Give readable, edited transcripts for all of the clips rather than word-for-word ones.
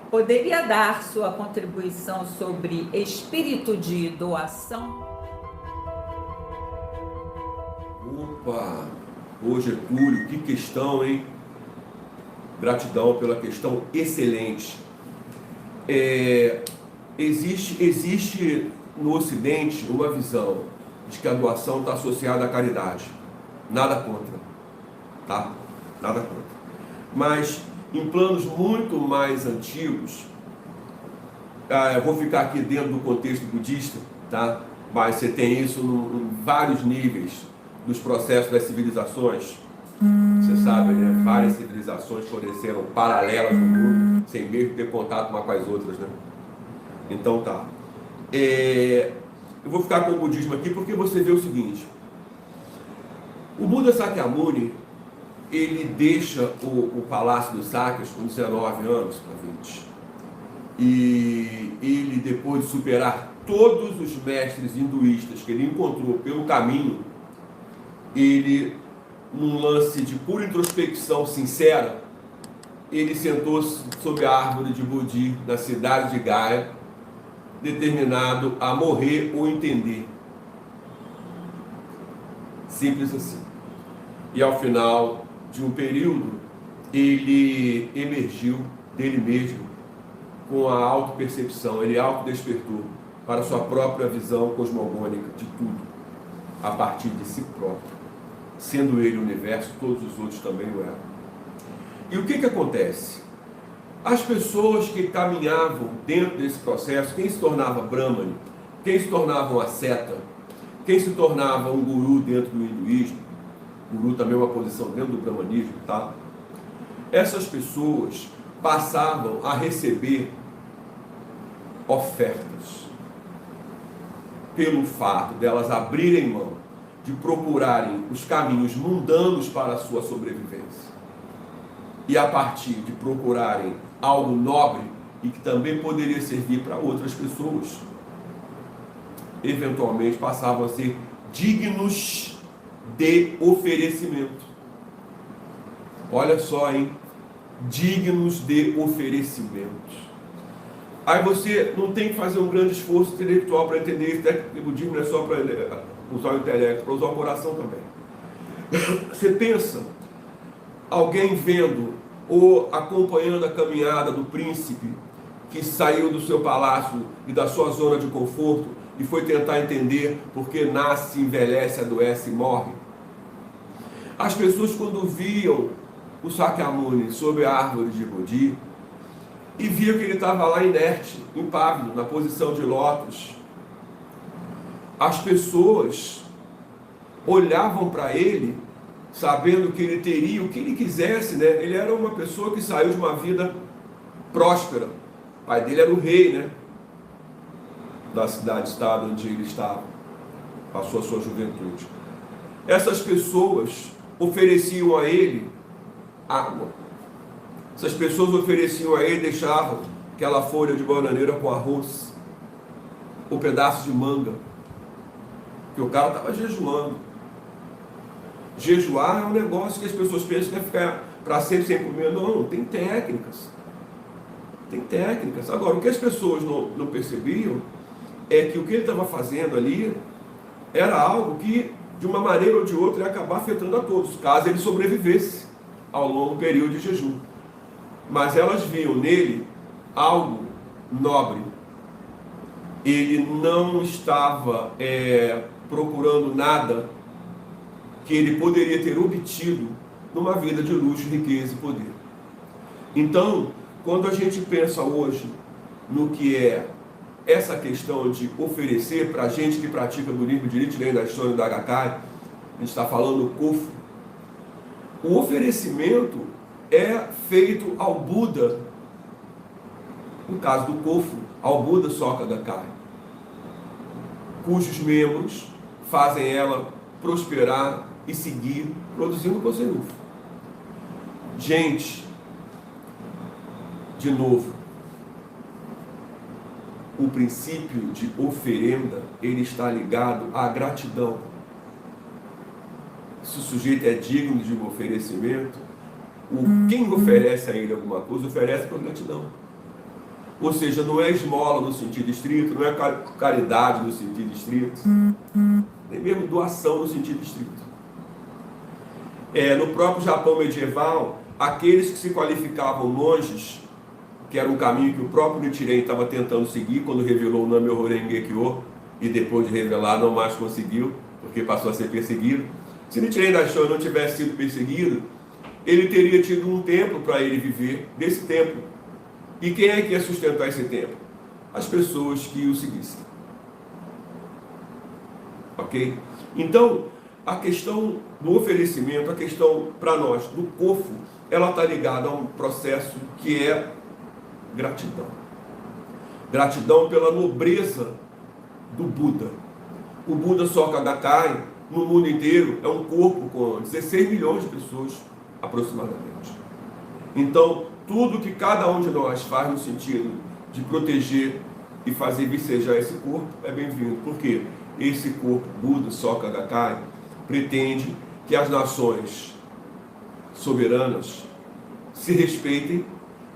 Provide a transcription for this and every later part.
Poderia dar sua contribuição sobre espírito de doação? Opa! Ô Getúlio, que questão, hein? Gratidão pela questão excelente. Existe no Ocidente uma visão de que a doação está associada à caridade. Nada contra, tá? Nada contra. Mas em planos muito mais antigos, eu vou ficar aqui dentro do contexto budista, tá? Mas você tem isso em vários níveis dos processos das civilizações. Você sabe, né? Várias civilizações floresceram paralelas no mundo, sem mesmo ter contato uma com as outras, né? Então tá. Eu vou ficar com o budismo aqui porque você vê o seguinte. O Buda Sakyamuni, ele deixa o Palácio dos Sakyas com 19 anos para 20. E ele, depois de superar todos os mestres hinduístas que ele encontrou pelo caminho, ele, num lance de pura introspecção sincera, ele sentou-se sob a árvore de Bodhi na cidade de Gaya, determinado a morrer ou entender. Simples assim. E ao final de um período, ele emergiu dele mesmo com a autopercepção, ele autodespertou para a sua própria visão cosmogônica de tudo, a partir de si próprio. Sendo ele o universo, todos os outros também o eram. E o que acontece? As pessoas que caminhavam dentro desse processo, quem se tornava Brahmane, quem se tornava um asceta, quem se tornava um guru dentro do hinduísmo, guru também é uma posição dentro do brahmanismo, tá? Essas pessoas passavam a receber ofertas pelo fato delas abrirem mão de procurarem os caminhos mundanos para a sua sobrevivência e a partir de procurarem algo nobre e que também poderia servir para outras pessoas, eventualmente passavam a ser dignos de oferecimento. Olha só, hein? Dignos de oferecimento. Aí você não tem que fazer um grande esforço intelectual para entender isso, né? O budismo não é só para usar o intelecto, para usar o coração também. Você pensa, alguém vendo ou acompanhando a caminhada do príncipe que saiu do seu palácio e da sua zona de conforto e foi tentar entender por que nasce, envelhece, adoece e morre. As pessoas, quando viam o Sakyamuni sob a árvore de Bodhi e viam que ele estava lá inerte, impávido, na posição de lótus, as pessoas olhavam para ele sabendo que ele teria o que ele quisesse, né? Ele era uma pessoa que saiu de uma vida próspera. O pai dele era o rei, né? Da cidade-estado onde ele estava, passou a sua juventude. Essas pessoas ofereciam a ele água. Essas pessoas ofereciam a ele, deixavam aquela folha de bananeira com arroz, ou pedaço de manga, porque o cara estava jejuando. Jejuar é um negócio que as pessoas pensam que vai ficar para sempre sem comer. Não, tem técnicas. Tem técnicas. Agora, o que as pessoas não percebiam é que o que ele estava fazendo ali era algo que, de uma maneira ou de outra, ia acabar afetando a todos, caso ele sobrevivesse ao longo período de jejum. Mas elas viam nele algo nobre. Ele não estava procurando nada que ele poderia ter obtido numa vida de luxo, riqueza e poder. Então, quando a gente pensa hoje no que é essa questão de oferecer para a gente que pratica budismo de Nichiren, da história da Gakkai, a gente está falando do Kofu. O oferecimento é feito ao Buda, no caso do Kofu, ao Buda Soka Gakkai, cujos membros fazem ela prosperar e seguir produzindo Kozenuf. Gente, de novo, o princípio de oferenda, ele está ligado à gratidão. Se o sujeito é digno de um oferecimento, quem oferece a ele alguma coisa, oferece por gratidão. Ou seja, não é esmola no sentido estrito, não é caridade no sentido estrito, nem mesmo doação no sentido estrito. No próprio Japão medieval, aqueles que se qualificavam monges, que era um caminho que o próprio Nichiren estava tentando seguir quando revelou o Nam-myoho Renge-kyo, e depois de revelar não mais conseguiu, porque passou a ser perseguido. Se Nichiren Daishonin não tivesse sido perseguido, ele teria tido um templo para ele viver desse templo. E quem é que ia sustentar esse templo? As pessoas que o seguissem. Ok? Então, a questão do oferecimento, a questão para nós do Kofu, ela está ligada a um processo que é gratidão. Gratidão pela nobreza do Buda. O Buda Soka Gakkai, no mundo inteiro, é um corpo com 16 milhões de pessoas, aproximadamente. Então, tudo que cada um de nós faz no sentido de proteger e fazer vicejar esse corpo é bem-vindo. Por quê? Esse corpo, Buda Soka Gakkai, pretende que as nações soberanas se respeitem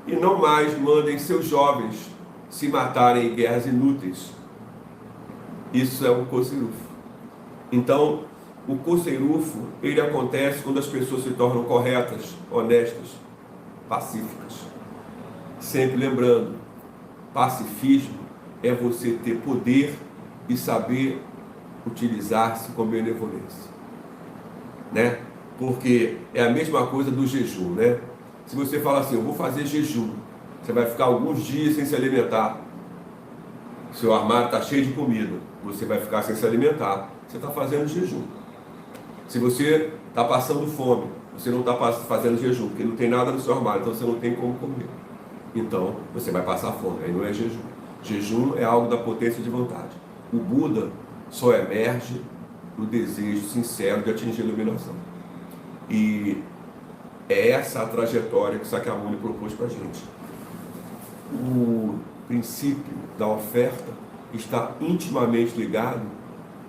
e não mais mandem seus jovens se matarem em guerras inúteis. Isso é um Koseirufo. Então, o Koseirufo, ele acontece quando as pessoas se tornam corretas, honestas, pacíficas. Sempre lembrando, pacifismo é você ter poder e saber utilizar-se com benevolência, né? Porque é a mesma coisa do jejum, né? Se você fala assim, eu vou fazer jejum, você vai ficar alguns dias sem se alimentar, seu armário está cheio de comida, você vai ficar sem se alimentar, você está fazendo jejum. Se você está passando fome, você não está fazendo jejum, porque não tem nada no seu armário, então você não tem como comer. Então, você vai passar fome, aí não é jejum. Jejum é algo da potência de vontade. O Buda só emerge no desejo sincero de atingir a iluminação. E é essa a trajetória que Sakyamuni propôs para a gente. O princípio da oferta está intimamente ligado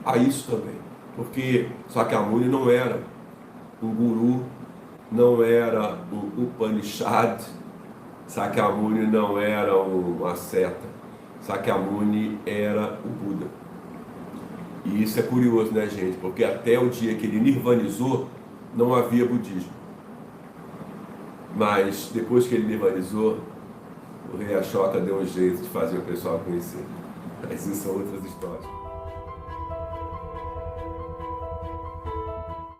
a isso também. Porque Sakyamuni não era um guru, não era um Upanishad, Sakyamuni não era uma seta, Sakyamuni era o Buda. E isso é curioso, né, gente? Porque até o dia que ele nirvanizou, não havia budismo. Mas depois que ele nirvanizou, o rei Ashoka deu um jeito de fazer o pessoal conhecer. Mas isso são outras histórias.